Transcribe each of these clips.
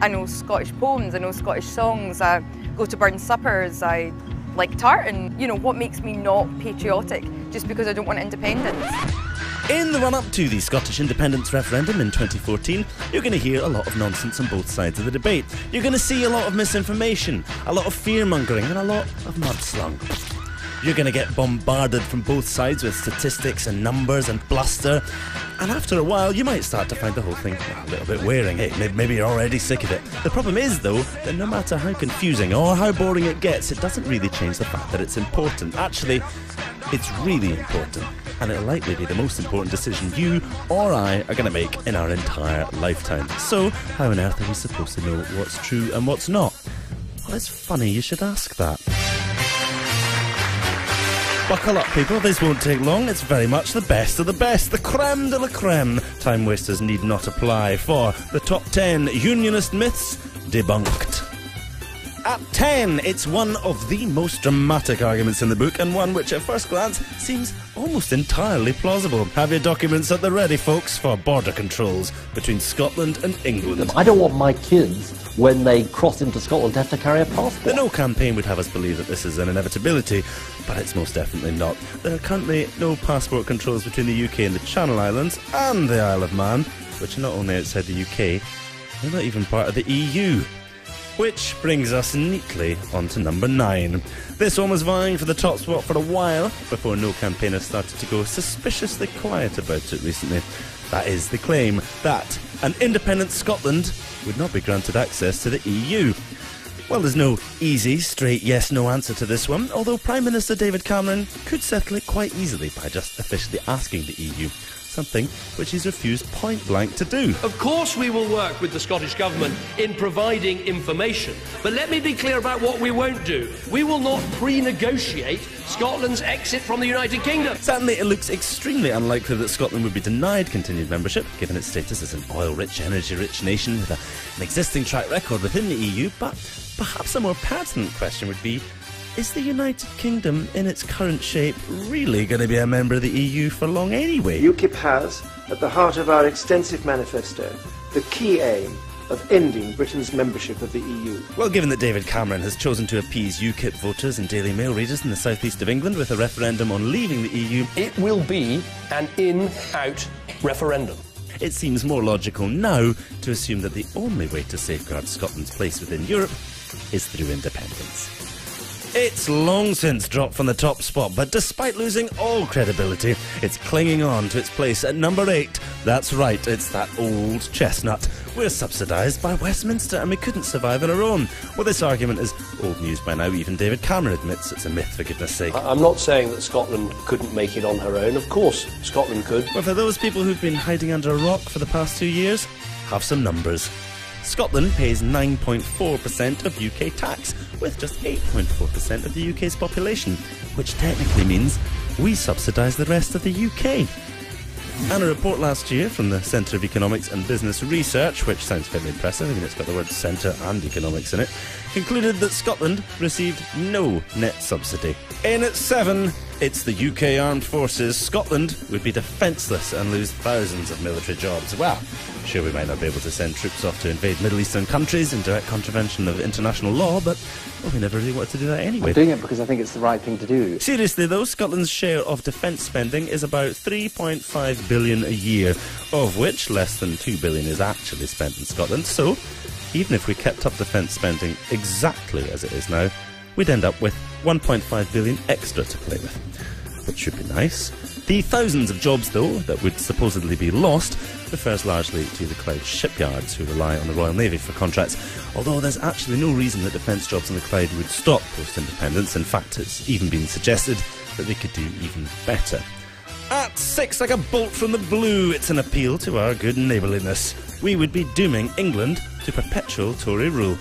I know Scottish poems, I know Scottish songs, I go to burn suppers, I like tartan. You know, what makes me not patriotic just because I don't want independence? In the run-up to the Scottish independence referendum in 2014, you're going to hear a lot of nonsense on both sides of the debate. You're going to see a lot of misinformation, a lot of fear-mongering and a lot of mudslung. You're going to get bombarded from both sides with statistics and numbers and bluster, and after a while you might start to find the whole thing a little bit wearing. Hey, maybe you're already sick of it. The problem is, though, that no matter how confusing or how boring it gets, it doesn't really change the fact that it's important. Actually, it's really important, and it'll likely be the most important decision you or I are going to make in our entire lifetime. So, how on earth are we supposed to know what's true and what's not? Well, it's funny you should ask that. Buckle up, people, this won't take long. It's very much the best of the best, the creme de la creme. Time wasters need not apply for the top 10 unionist myths debunked. At 10, it's one of the most dramatic arguments in the book, and one which at first glance seems almost entirely plausible. Have your documents at the ready, folks, for border controls between Scotland and England. I don't want my kids, when they cross into Scotland, to have to carry a passport. The No campaign would have us believe that this is an inevitability, but it's most definitely not. There are currently no passport controls between the UK and the Channel Islands and the Isle of Man, which are not only outside the UK, they're not even part of the EU. Which brings us neatly onto number 9. This one was vying for the top spot for a while, before No campaigners started to go suspiciously quiet about it recently. That is the claim that an independent Scotland would not be granted access to the EU. Well, there's no easy, straight yes-no answer to this one, although Prime Minister David Cameron could settle it quite easily by just officially asking the EU, something which he's refused point-blank to do. Of course we will work with the Scottish Government in providing information, but let me be clear about what we won't do. We will not pre-negotiate Scotland's exit from the United Kingdom. Certainly it looks extremely unlikely that Scotland would be denied continued membership, given its status as an oil-rich, energy-rich nation with an existing track record within the EU, but perhaps a more pertinent question would be, is the United Kingdom, in its current shape, really going to be a member of the EU for long anyway? UKIP has, at the heart of our extensive manifesto, the key aim of ending Britain's membership of the EU. Well, given that David Cameron has chosen to appease UKIP voters and Daily Mail readers in the southeast of England with a referendum on leaving the EU, it will be an in-out referendum. It seems more logical now to assume that the only way to safeguard Scotland's place within Europe is through independence. It's long since dropped from the top spot, but despite losing all credibility, it's clinging on to its place at number 8. That's right, it's that old chestnut. We're subsidised by Westminster and we couldn't survive on our own. Well, this argument is old news by now. Even David Cameron admits it's a myth, for goodness sake. I'm not saying that Scotland couldn't make it on her own. Of course, Scotland could. Well, for those people who've been hiding under a rock for the past 2 years, have some numbers. Scotland pays 9.4% of UK tax, with just 8.4% of the UK's population, which technically means we subsidise the rest of the UK. And a report last year from the Centre of Economics and Business Research, which sounds fairly impressive, I mean it's got the word centre and economics in it, concluded that Scotland received no net subsidy. In at 7, it's the UK Armed Forces. Scotland would be defenceless and lose thousands of military jobs. Well, sure, we might not be able to send troops off to invade Middle Eastern countries in direct contravention of international law, but well, we never really wanted to do that anyway. I'm doing it because I think it's the right thing to do. Seriously though, Scotland's share of defence spending is about 3.5 billion a year, of which less than 2 billion is actually spent in Scotland. So, even if we kept up defence spending exactly as it is now, we'd end up with 1.5 billion extra to play with, which should be nice. The thousands of jobs, though, that would supposedly be lost refers largely to the Clyde shipyards, who rely on the Royal Navy for contracts, although there's actually no reason that defence jobs in the Clyde would stop post-independence. In fact, it's even been suggested that they could do even better. At 6, like a bolt from the blue, it's an appeal to our good neighbourliness. We would be dooming England to perpetual Tory rule.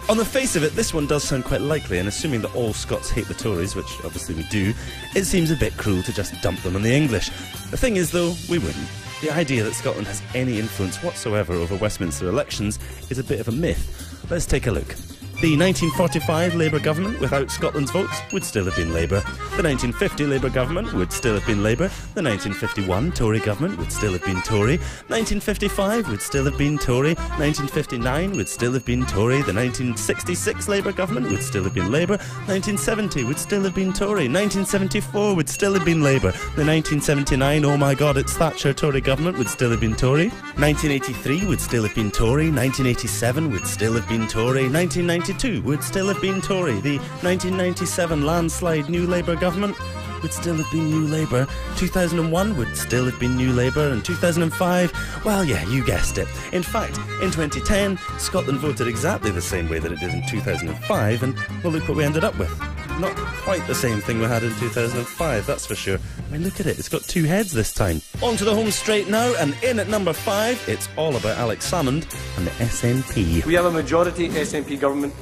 On the face of it, this one does sound quite likely, and assuming that all Scots hate the Tories, which obviously we do, it seems a bit cruel to just dump them on the English. The thing is, though, we wouldn't. The idea that Scotland has any influence whatsoever over Westminster elections is a bit of a myth. Let's take a look. The 1945 Labour government, without Scotland's votes, would still have been Labour. The 1950 Labour government would still have been Labour. The 1951 Tory government would still have been Tory. 1955 would still have been Tory. 1959 would still have been Tory. The 1966 Labour government would still have been Labour. 1970 would still have been Tory. 1974 would still have been Labour. The 1979, oh my God, it's Thatcher Tory government would still have been Tory. 1983 would still have been Tory. 1987 would still have been Tory. 1992 would still have been Tory. The 1997 landslide New Labour government would still have been New Labour. 2001 would still have been New Labour. And 2005, well, yeah, you guessed it. In fact, in 2010, Scotland voted exactly the same way that it did in 2005, and well, look what we ended up with. Not quite the same thing we had in 2005, that's for sure. I mean, look at it, it's got two heads this time. On to the home straight now, and in at number 5, it's all about Alex Salmond and the SNP. We have a majority SNP government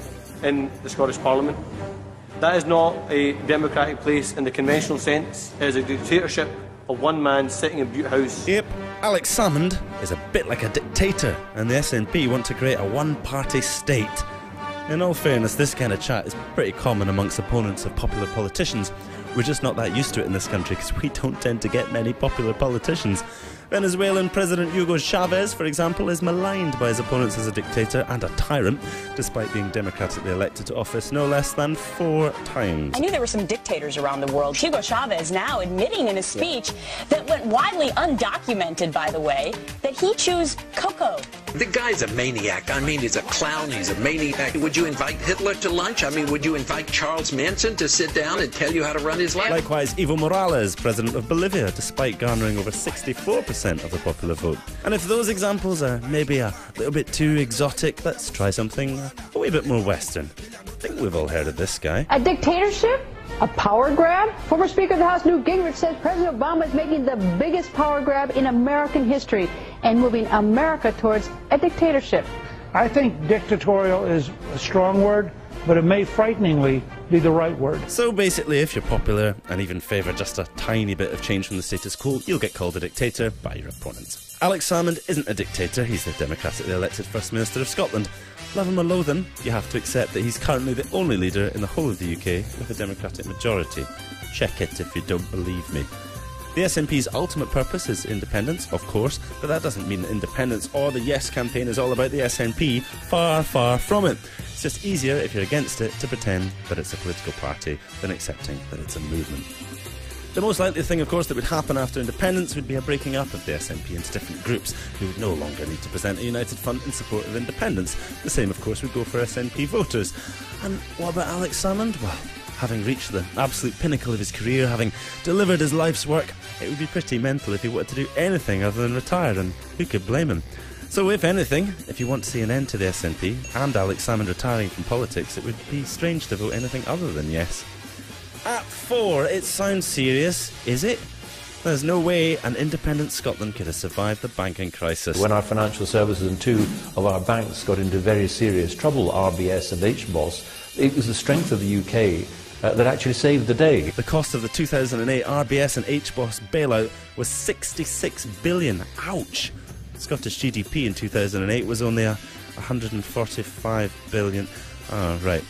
in the Scottish Parliament. That is not a democratic place in the conventional sense. It is a dictatorship of one man sitting in Butte House. Yep, Alex Salmond is a bit like a dictator, and the SNP want to create a one-party state. In all fairness, this kind of chat is pretty common amongst opponents of popular politicians. We're just not that used to it in this country because we don't tend to get many popular politicians. Venezuelan President Hugo Chavez, for example, is maligned by his opponents as a dictator and a tyrant, despite being democratically elected to office no less than 4 times. I knew there were some dictators around the world. Hugo Chavez now admitting in a speech that went widely undocumented, by the way, that he chews cocoa. The guy's a maniac. I mean, he's a clown, he's a maniac. Would you invite Hitler to lunch? I mean, would you invite Charles Manson to sit down and tell you how to run his life? Likewise, Evo Morales, president of Bolivia, despite garnering over 64% of the popular vote. And if those examples are maybe a little bit too exotic, let's try something a wee bit more Western. I think we've all heard of this guy. A dictatorship? A power grab? Former Speaker of the House Newt Gingrich says President Obama is making the biggest power grab in American history and moving America towards a dictatorship. I think dictatorial is a strong word, but it may frighteningly be the right word. So basically, if you're popular and even favour just a tiny bit of change from the status quo, you'll get called a dictator by your opponents. Alex Salmond isn't a dictator, he's the democratically elected First Minister of Scotland. Love him or loathe him, you have to accept that he's currently the only leader in the whole of the UK with a democratic majority. Check it if you don't believe me. The SNP's ultimate purpose is independence, of course, but that doesn't mean that independence or the Yes campaign is all about the SNP. Far, far from it. It's just easier, if you're against it, to pretend that it's a political party than accepting that it's a movement. The most likely thing, of course, that would happen after independence would be a breaking up of the SNP into different groups who would no longer need to present a united front in support of independence. The same, of course, would go for SNP voters. And what about Alex Salmond? Well, having reached the absolute pinnacle of his career, having delivered his life's work, it would be pretty mental if he wanted to do anything other than retire, and who could blame him? So if anything, if you want to see an end to the SNP and Alex Salmond retiring from politics, it would be strange to vote anything other than yes. At 4, it sounds serious, is it? There's no way an independent Scotland could have survived the banking crisis. When our financial services and 2 of our banks got into very serious trouble, RBS and HBOS, it was the strength of the UK that actually saved the day. The cost of the 2008 RBS and HBOS bailout was 66 billion. Ouch! Scottish GDP in 2008 was only 145 billion. Oh, right.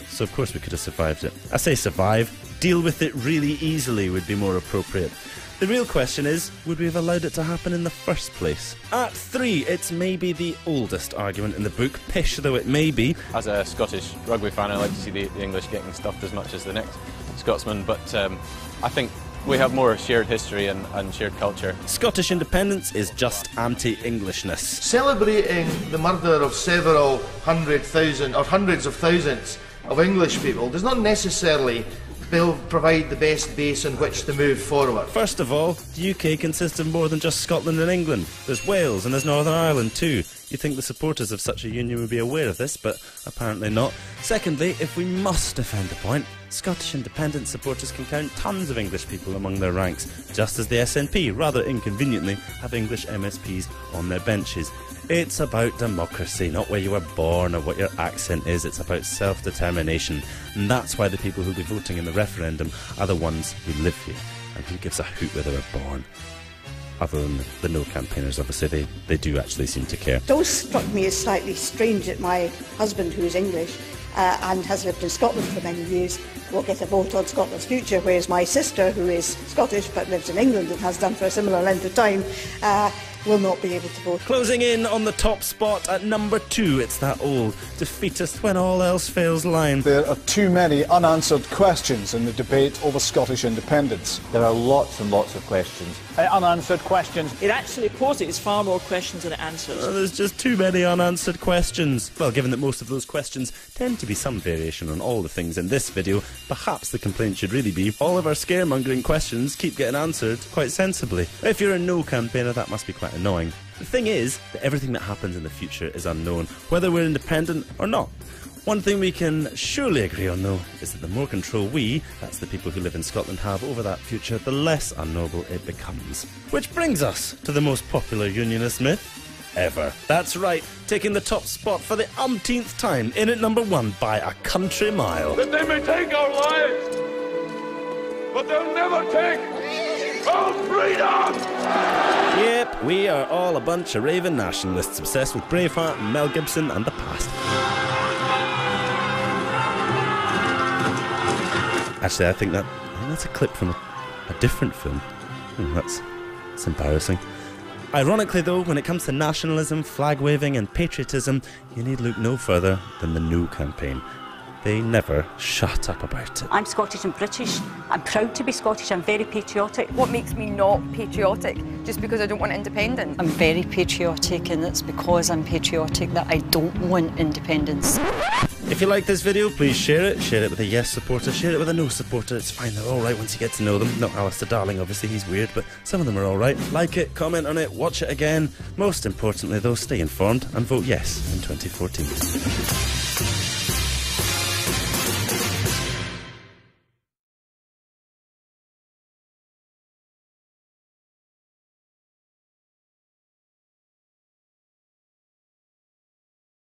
So of course we could have survived it. I say survive. Deal with it really easily would be more appropriate. The real question is, would we have allowed it to happen in the first place? At 3, it's maybe the oldest argument in the book, pish though it may be. As a Scottish rugby fan, I like to see the English getting stuffed as much as the next Scotsman, but I think we have more shared history and shared culture. Scottish independence is just anti-Englishness. Celebrating the murder of several hundreds of thousands of English people does not necessarily provide the best base on which to move forward. First of all, the UK consists of more than just Scotland and England. There's Wales and there's Northern Ireland too. You'd think the supporters of such a union would be aware of this, but apparently not. Secondly, if we must defend a point, Scottish independence supporters can count tons of English people among their ranks, just as the SNP, rather inconveniently, have English MSPs on their benches. It's about democracy, not where you were born or what your accent is. It's about self-determination. And that's why the people who'll be voting in the referendum are the ones who live here. And who gives a hoot where they were born? Other than the no campaigners, obviously, they do actually seem to care. It always struck me as slightly strange that my husband, who is English, and has lived in Scotland for many years will get a vote on Scotland's future, whereas my sister, who is Scottish but lives in England and has done for a similar length of time, will not be able to vote. Closing in on the top spot at number 2, it's that old defeatist when all else fails line. There are too many unanswered questions in the debate over Scottish independence. There are lots and lots of questions. Unanswered questions. It actually poses far more questions than it answers. There's just too many unanswered questions. Well, given that most of those questions tend to be some variation on all the things in this video, perhaps the complaint should really be all of our scaremongering questions keep getting answered quite sensibly. If you're a no campaigner, that must be quite annoying. The thing is that everything that happens in the future is unknown, whether we're independent or not. One thing we can surely agree on, though, is that the more control we, that's the people who live in Scotland, have over that future, the less unknowable it becomes. Which brings us to the most popular unionist myth ever. That's right, taking the top spot for the umpteenth time, in at number 1 by a country mile. That they may take our lives, but they'll never take our freedom! Yep, we are all a bunch of raving nationalists obsessed with Braveheart, Mel Gibson and the past. Actually, I think that's a clip from a different film. That's embarrassing. Ironically, though, when it comes to nationalism, flag-waving and patriotism, you need look no further than the No campaign. They never shut up about it. I'm Scottish and British. I'm proud to be Scottish. I'm very patriotic. What makes me not patriotic? Just because I don't want independence? I'm very patriotic, and it's because I'm patriotic that I don't want independence. If you like this video, please share it. Share it with a yes supporter, share it with a no supporter. It's fine, they're alright once you get to know them. Not Alistair Darling, obviously, he's weird, but some of them are alright. Like it, comment on it, watch it again. Most importantly, though, stay informed and vote yes in 2014.